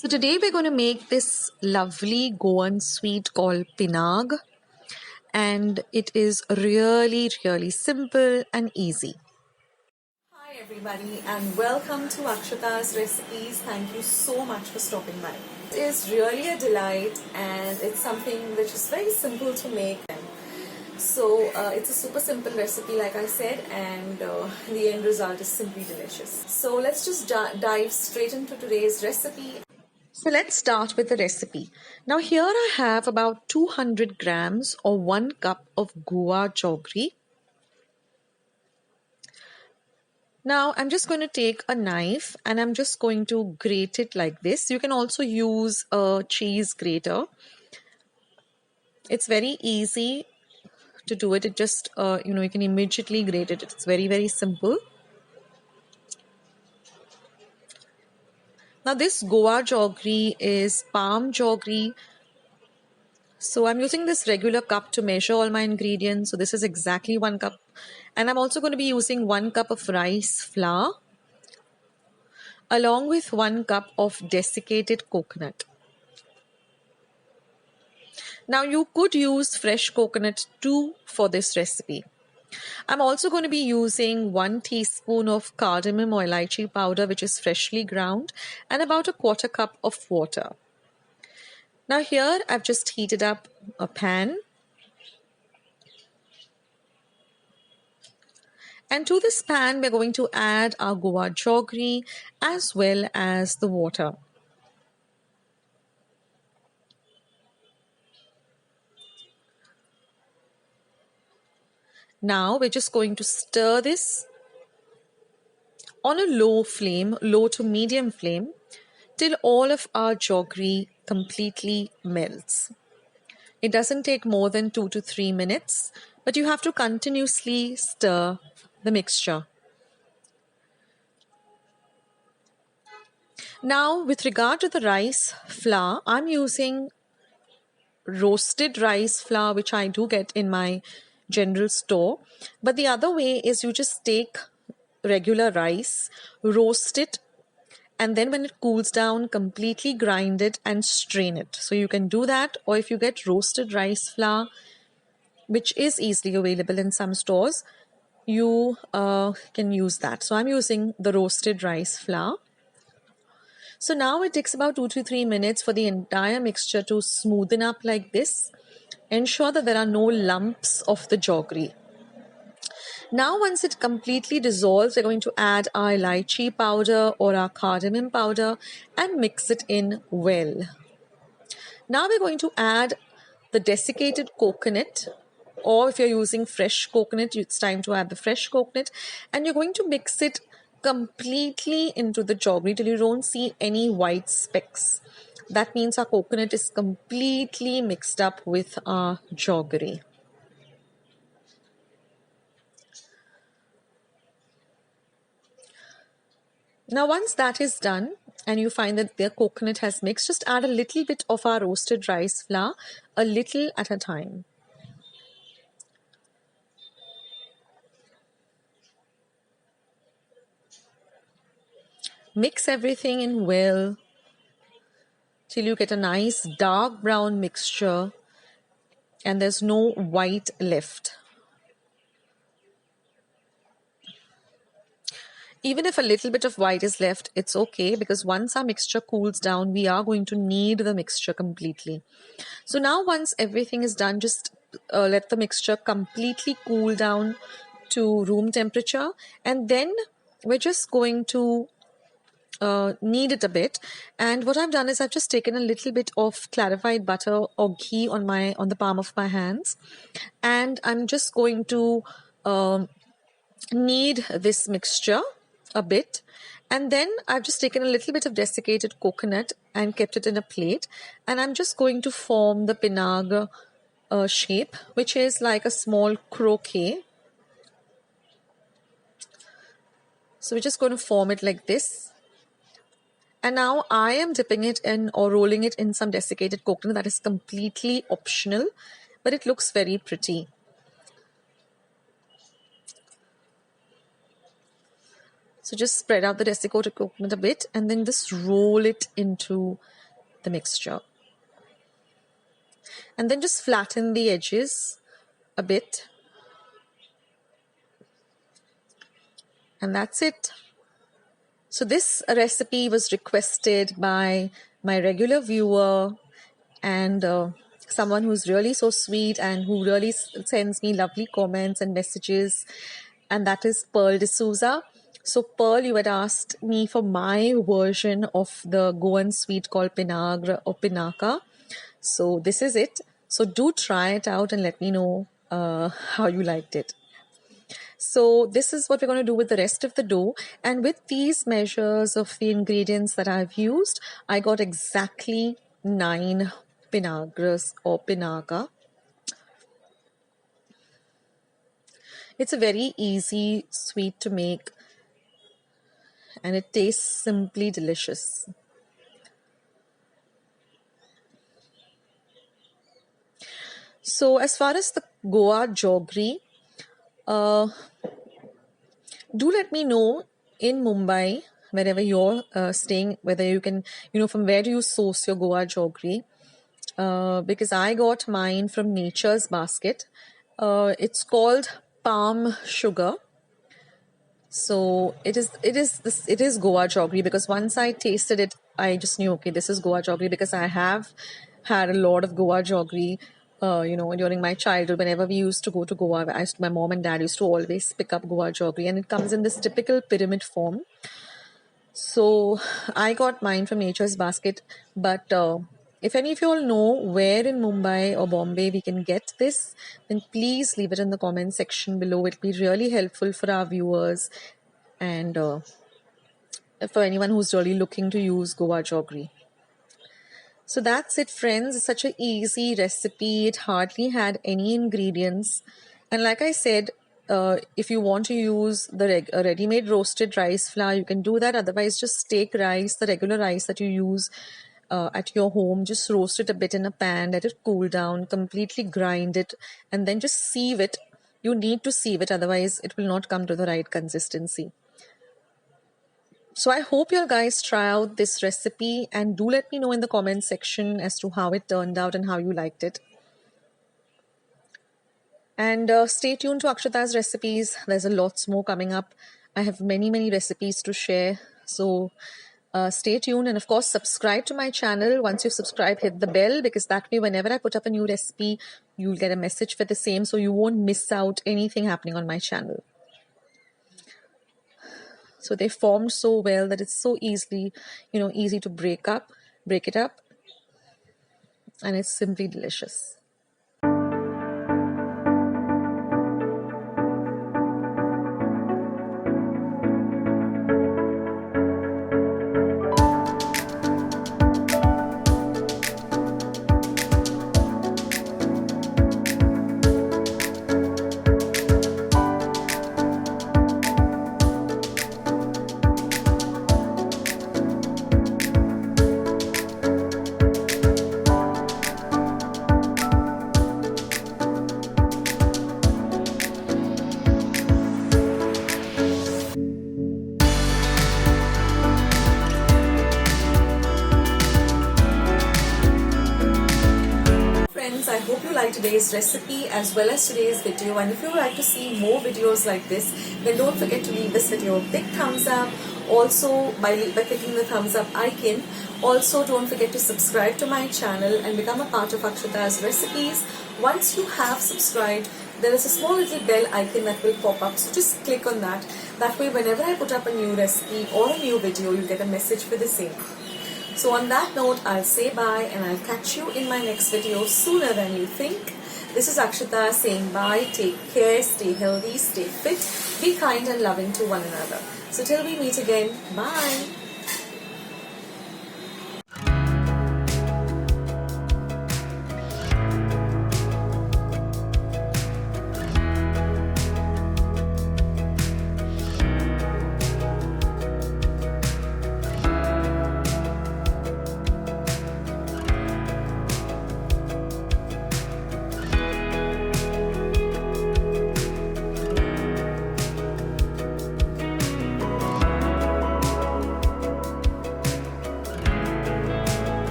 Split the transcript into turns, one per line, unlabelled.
So today we're going to make this lovely Goan sweet called Pinagr, and it is really simple and easy.
Hi everybody and welcome to Akshata's Recipes. Thank you so much for stopping by. It is really a delight and it's something which is very simple to make. So it's a super simple recipe like I said, and the end result is simply delicious. So let's just dive straight into today's recipe.
So let's start with the recipe. Now here I have about 200 grams or 1 cup of guava jaggery. Now I'm just going to take a knife and I'm just going to grate it like this. You can also use a cheese grater. It's very easy to do it. It just you can immediately grate it. It's very simple. Now this guava jaggery is palm jaggery. So I'm using this regular cup to measure all my ingredients. So this is exactly 1 cup. And I'm also going to be using 1 cup of rice flour along with 1 cup of desiccated coconut. Now you could use fresh coconut too for this recipe. I'm also going to be using 1 teaspoon of cardamom or elaichi powder, which is freshly ground, and about a 1/4 cup of water. Now here I've just heated up a pan. And to this pan, we're going to add our guava jaggery as well as the water. Now we're just going to stir this on a low flame, low to medium flame, till all of our jaggery completely melts. It doesn't take more than 2 to 3 minutes, but you have to continuously stir the mixture. Now, with regard to the rice flour, I'm using roasted rice flour, which I do get in my general store. But the other way is you just take regular rice, roast it, and then when it cools down, completely grind it and strain it. So you can do that, or if you get roasted rice flour, which is easily available in some stores, you can use that. So I'm using the roasted rice flour. So now it takes about 2 to 3 minutes for the entire mixture to smoothen up like this. Ensure that there are no lumps of the jaggery. Now once it completely dissolves, we're going to add our elaichi powder or our cardamom powder and mix it in well. Now we're going to add the desiccated coconut, or if you're using fresh coconut, it's time to add the fresh coconut, and you're going to mix it completely into the jaggery till you don't see any white specks. That means our coconut is completely mixed up with our jaggery. Now once that is done and you find that the coconut has mixed, just add a little bit of our roasted rice flour, a little at a time. Mix everything in well till you get a nice dark brown mixture and there's no white left. Even if a little bit of white is left, it's okay, because once our mixture cools down, we are going to knead the mixture completely. So now once everything is done, just let the mixture completely cool down to room temperature, and then we're just going to knead it a bit. And what I've done is I've just taken a little bit of clarified butter or ghee on the palm of my hands, and I'm just going to knead this mixture a bit. And then I've just taken a little bit of desiccated coconut and kept it in a plate, and I'm just going to form the Pinagr shape, which is like a small croquet. So we're just going to form it like this. And now I am dipping it in or rolling it in some desiccated coconut. That is completely optional, but it looks very pretty. So just spread out the desiccated coconut a bit and then just roll it into the mixture. And then just flatten the edges a bit. And that's it. So this recipe was requested by my regular viewer and someone who's really so sweet and who really sends me lovely comments and messages, and that is Pearl D'Souza. So Pearl, you had asked me for my version of the Goan sweet called Pinagr or Pinaca. So this is it. So do try it out and let me know how you liked it. So this is what we're going to do with the rest of the dough. And with these measures of the ingredients that I've used, I got exactly 9 Pinagrs or Pinaca. It's a very easy sweet to make and it tastes simply delicious. So as far as the Goa Jaggery, do let me know in Mumbai, wherever you're staying, whether you can, from where do you source your Goa Jaggery? Because I got mine from Nature's Basket. It's called palm sugar. So it is Goa Jaggery, because once I tasted it, I just knew, okay, this is Goa Jaggery, because I have had a lot of Goa Jaggery. During my childhood, whenever we used to go to Goa, my mom and dad used to always pick up Goa Jaggery, and it comes in this typical pyramid form. So I got mine from Nature's Basket, but if any of you all know where in Mumbai or Bombay we can get this, then please leave it in the comment section below. It'll be really helpful for our viewers and for anyone who's really looking to use Goa Jaggery. So that's it, friends. It's such an easy recipe. It hardly had any ingredients. And like I said, if you want to use the ready-made roasted rice flour, you can do that. Otherwise, just take rice, the regular rice that you use at your home. Just roast it a bit in a pan, let it cool down, completely grind it, and then just sieve it. You need to sieve it, otherwise it will not come to the right consistency. So I hope you guys try out this recipe and do let me know in the comment section as to how it turned out and how you liked it. And stay tuned to Akshata's recipes. There's a lots more coming up. I have many recipes to share. So stay tuned, and of course subscribe to my channel. Once you subscribe, hit the bell, because that way whenever I put up a new recipe, you'll get a message for the same, so you won't miss out anything happening on my channel. So they formed so well that it's so easy to break it up, and it's simply delicious. I hope you liked today's recipe as well as today's video, and if you would like to see more videos like this, then don't forget to leave this video a big thumbs up. Also, by clicking the thumbs up icon. Also, don't forget to subscribe to my channel and become a part of Akshata's recipes. Once you have subscribed, there is a small little bell icon that will pop up, so just click on that. That way, whenever I put up a new recipe or a new video, you'll get a message for the same. So on that note, I'll say bye, and I'll catch you in my next video sooner than you think. This is Akshata saying bye, take care, stay healthy, stay fit, be kind and loving to one another. So till we meet again, bye.